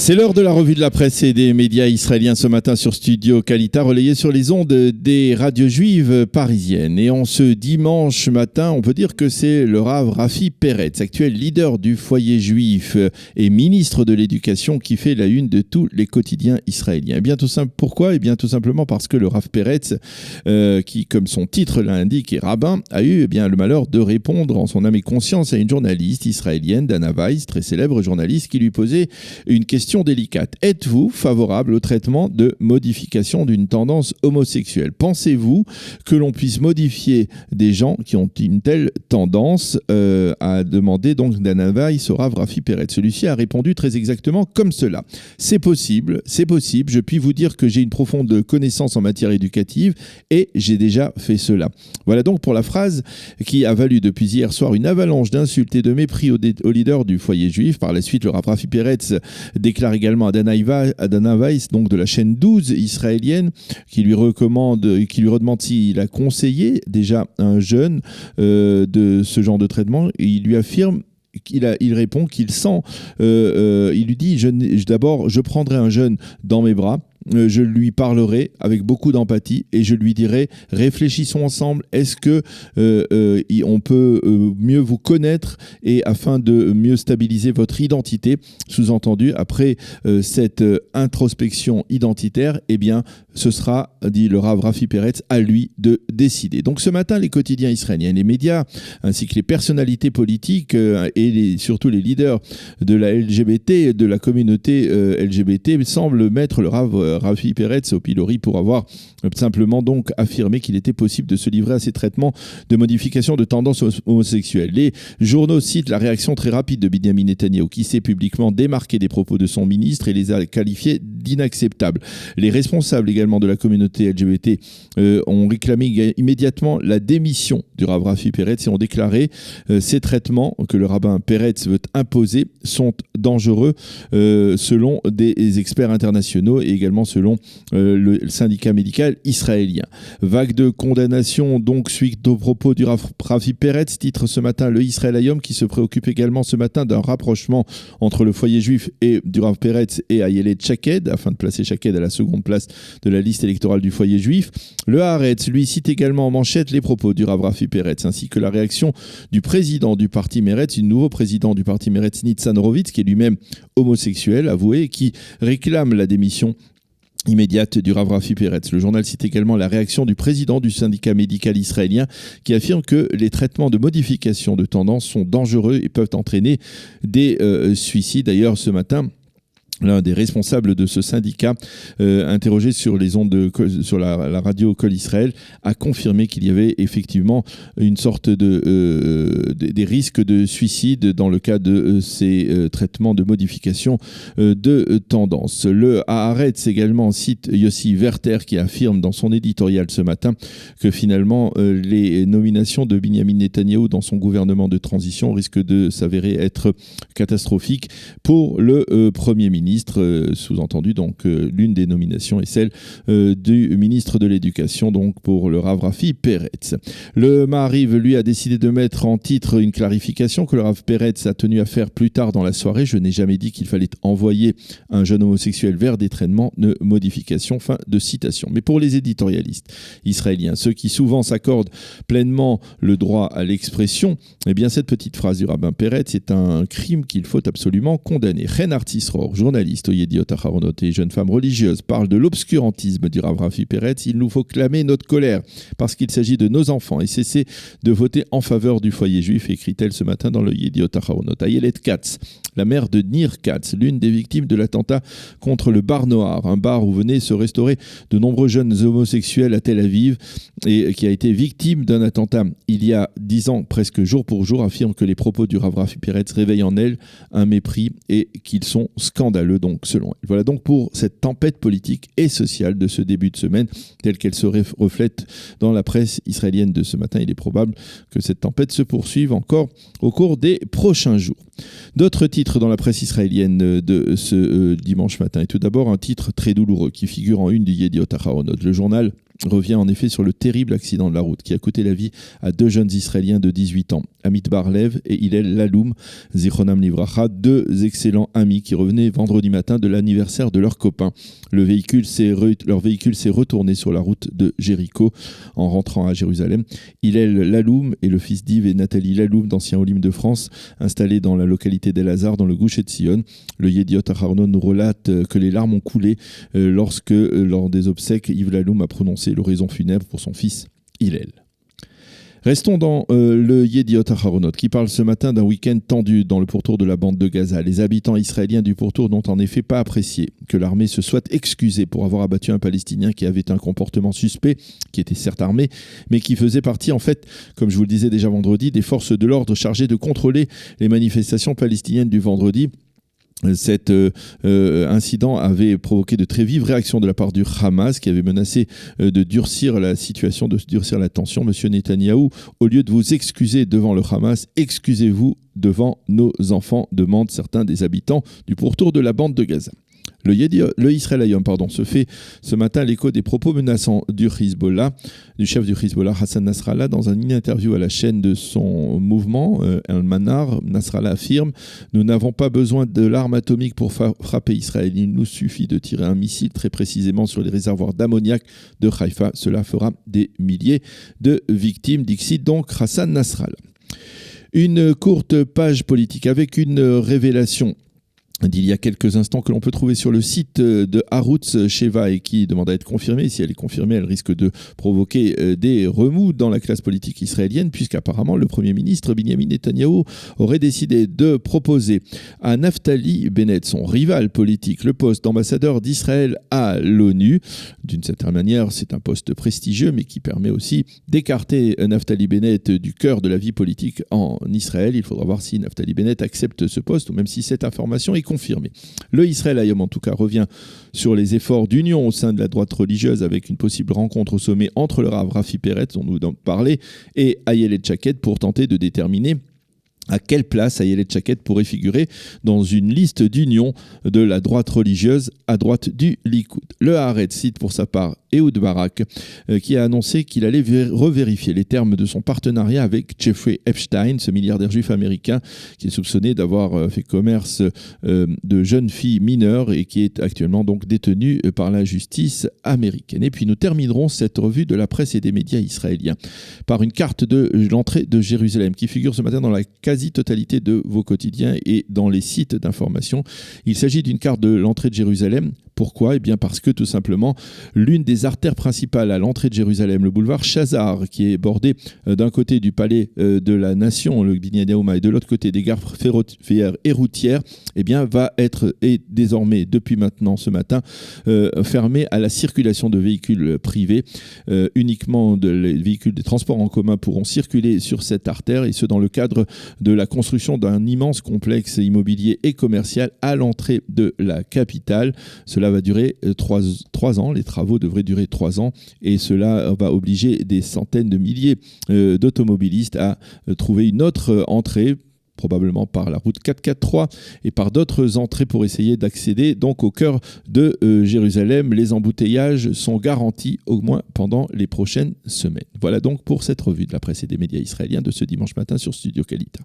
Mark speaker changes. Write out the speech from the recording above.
Speaker 1: C'est l'heure de la revue de la presse et des médias israéliens ce matin sur Studio Kalita, relayé sur les ondes des radios juives parisiennes. Et en ce dimanche matin, on peut dire que c'est le Rav Rafi Peretz, actuel leader du foyer juif et ministre de l'Éducation, qui fait la une de tous les quotidiens israéliens. Et bien tout simple, pourquoi ? Et bien tout simplement parce que le Rav Peretz, qui comme son titre l'indique est rabbin, a eu le malheur de répondre en son âme et conscience à une journaliste israélienne, Dana Weiss, très célèbre journaliste, qui lui posait une question délicate. Êtes-vous favorable au traitement de modification d'une tendance homosexuelle ? Pensez-vous que l'on puisse modifier des gens qui ont une telle tendance, a demandé donc Dana Weiss au Rav Rafi Peretz. Celui-ci a répondu très exactement comme cela. C'est possible, je puis vous dire que j'ai une profonde connaissance en matière éducative et j'ai déjà fait cela. Voilà donc pour la phrase qui a valu depuis hier soir une avalanche d'insultes et de mépris au leader du foyer juif. Par la suite, le Rav Rafi Peretz déclare également à Dana Weiss, donc de la chaîne 12 israélienne, qui lui redemande s'il a conseillé déjà un jeune de ce genre de traitement. Et il lui affirme il répond qu'il sent, il lui dit d'abord je prendrai un jeune dans mes bras, je lui parlerai avec beaucoup d'empathie et je lui dirai réfléchissons ensemble, est-ce que on peut mieux vous connaître et afin de mieux stabiliser votre identité, sous-entendu après cette introspection identitaire, ce sera, dit le Rav Rafi Peretz, à lui de décider. Donc ce matin, les quotidiens israéliens, les médias, ainsi que les personnalités politiques et surtout les leaders de la LGBT, de la communauté LGBT, semblent mettre le Rav Rafi Peretz au pilori pour avoir simplement donc affirmé qu'il était possible de se livrer à ces traitements de modification de tendance homosexuelle. Les journaux citent la réaction très rapide de Binyamin Netanyahou, qui s'est publiquement démarqué des propos de son ministre et les a qualifiés d'inacceptables. Les responsables également de la communauté LGBT ont réclamé immédiatement la démission du Rav Rafi Peretz et ont déclaré ces traitements que le rabbin Peretz veut imposer sont dangereux selon des experts internationaux et également selon le syndicat médical israélien. Vague de condamnation donc suite aux propos du Rav Rafi Peretz, titre ce matin le Israël Hayom, qui se préoccupe également ce matin d'un rapprochement entre le foyer juif et du Rav Peretz et Ayelet Shaked, afin de placer Shaked à la seconde place de la liste électorale du foyer juif. Le Haaretz, lui, cite également en manchette les propos du Rav Rafi Peretz, ainsi que la réaction du président du parti Meretz, le nouveau président du parti Meretz, Nitzan Horowitz, qui est lui-même homosexuel, avoué, et qui réclame la démission immédiate du Rav Rafi Peretz. Le journal cite également la réaction du président du syndicat médical israélien, qui affirme que les traitements de modification de tendance sont dangereux et peuvent entraîner des suicides. D'ailleurs, ce matin, l'un des responsables de ce syndicat, interrogé sur les ondes sur la radio Kol Israël, a confirmé qu'il y avait effectivement une sorte des risques de suicide dans le cas de ces traitements de modification de tendance. Le Haaretz également cite Yossi Werther, qui affirme dans son éditorial ce matin que finalement les nominations de Binyamin Netanyahou dans son gouvernement de transition risquent de s'avérer être catastrophiques pour le Premier ministre. Sous-entendu, donc l'une des nominations est celle du ministre de l'Éducation, donc pour le Rav Rafi Peretz. Le Maariv, lui, a décidé de mettre en titre une clarification que le Rav Peretz a tenu à faire plus tard dans la soirée. Je n'ai jamais dit qu'il fallait envoyer un jeune homosexuel vers des traitements de modification. Fin de citation. Mais pour les éditorialistes israéliens, ceux qui souvent s'accordent pleinement le droit à l'expression, cette petite phrase du rabbin Peretz est un crime qu'il faut absolument condamner. Chen Artisror, journaliste au Yediot Aharonot et jeune femme religieuse, parle de l'obscurantisme du Rav Rafi Peretz. Il nous faut clamer notre colère parce qu'il s'agit de nos enfants et cesser de voter en faveur du foyer juif, écrit-elle ce matin dans le Yediot Aharonot. Ayelet Katz, la mère de Nir Katz, l'une des victimes de l'attentat contre le Bar Noir, un bar où venaient se restaurer de nombreux jeunes homosexuels à Tel Aviv et qui a été victime d'un attentat il y a 10 ans, presque jour pour jour, affirme que les propos du Rav Rafi Peretz réveillent en elle un mépris et qu'ils sont scandaleux, donc selon elle. Voilà donc pour cette tempête politique et sociale de ce début de semaine, telle qu'elle se reflète dans la presse israélienne de ce matin. Il est probable que cette tempête se poursuive encore au cours des prochains jours. D'autres titres dans la presse israélienne de ce dimanche matin. Et tout d'abord, un titre très douloureux qui figure en une du Yediot Aharonot. Le journal revient en effet sur le terrible accident de la route qui a coûté la vie à 2 jeunes Israéliens de 18 ans, Amit Bar-Lev et Hillel Laloum, Zichronam Livracha, 2 excellents amis qui revenaient vendredi matin de l'anniversaire de leur copain. Leur véhicule s'est retourné sur la route de Jéricho en rentrant à Jérusalem. Hillel Laloum est le fils d'Yves et Nathalie Laloum, d'anciens Olim de France, installés dans la localité d'El-Hazar, dans le Gush Etzion. Le Yediot Aharonon nous relate que les larmes ont coulé lorsque, lors des obsèques, Yves Laloum a prononcé l'oraison funèbre pour son fils Hillel. Restons dans le Yediot Aharonot qui parle ce matin d'un week-end tendu dans le pourtour de la bande de Gaza. Les habitants israéliens du pourtour n'ont en effet pas apprécié que l'armée se soit excusée pour avoir abattu un Palestinien qui avait un comportement suspect, qui était certes armé, mais qui faisait partie en fait, comme je vous le disais déjà vendredi, des forces de l'ordre chargées de contrôler les manifestations palestiniennes du vendredi. Cet incident avait provoqué de très vives réactions de la part du Hamas qui avait menacé de durcir la situation, de durcir la tension. Monsieur Netanyahou, au lieu de vous excuser devant le Hamas, excusez-vous devant nos enfants, demandent certains des habitants du pourtour de la bande de Gaza. Le Israël Hayom se fait ce matin l'écho des propos menaçants du chef du Hezbollah, Hassan Nasrallah, dans une interview à la chaîne de son mouvement, Al-Manar. Nasrallah affirme « Nous n'avons pas besoin de l'arme atomique pour frapper Israël. Il nous suffit de tirer un missile très précisément sur les réservoirs d'ammoniac de Haïfa. Cela fera des milliers de victimes », dixit donc Hassan Nasrallah. Une courte page politique avec une révélation d'il y a quelques instants que l'on peut trouver sur le site de Arutz Sheva et qui demande à être confirmée. Si elle est confirmée, elle risque de provoquer des remous dans la classe politique israélienne puisqu'apparemment le Premier ministre Binyamin Netanyahou aurait décidé de proposer à Naftali Bennett, son rival politique, le poste d'ambassadeur d'Israël à l'ONU. D'une certaine manière, c'est un poste prestigieux mais qui permet aussi d'écarter Naftali Bennett du cœur de la vie politique en Israël. Il faudra voir si Naftali Bennett accepte ce poste ou même si cette information est confirmé. Le Israël Hayom, en tout cas, revient sur les efforts d'union au sein de la droite religieuse avec une possible rencontre au sommet entre le Rav Rafi Peretz, dont nous avons parlé, et Ayelet Shaked pour tenter de déterminer à quelle place Ayelet Shaked pourrait figurer dans une liste d'union de la droite religieuse à droite du Likoud. Le Haaretz cite pour sa part Ehud Barak, qui a annoncé qu'il allait revérifier les termes de son partenariat avec Jeffrey Epstein, ce milliardaire juif américain qui est soupçonné d'avoir fait commerce de jeunes filles mineures et qui est actuellement donc détenu par la justice américaine. Et puis nous terminerons cette revue de la presse et des médias israéliens par une carte de l'entrée de Jérusalem qui figure ce matin dans la quasi-totalité de vos quotidiens et dans les sites d'information. Il s'agit d'une carte de l'entrée de Jérusalem. Pourquoi ? Eh bien parce que tout simplement, l'une des artères principales à l'entrée de Jérusalem, le boulevard Chazar, qui est bordé d'un côté du palais de la Nation, le Binyan Yehouma, et de l'autre côté des gares ferroviaires et routières, eh bien va être désormais, depuis maintenant ce matin, fermée à la circulation de véhicules privés. Uniquement les véhicules des transports en commun pourront circuler sur cette artère, et ce dans le cadre de la construction d'un immense complexe immobilier et commercial à l'entrée de la capitale. Cela va durer 3 ans, les travaux devraient durer 3 ans et cela va obliger des centaines de milliers d'automobilistes à trouver une autre entrée, probablement par la route 443 et par d'autres entrées pour essayer d'accéder donc au cœur de Jérusalem. Les embouteillages sont garantis au moins pendant les prochaines semaines. Voilà donc pour cette revue de la presse et des médias israéliens de ce dimanche matin sur Studio Kalita.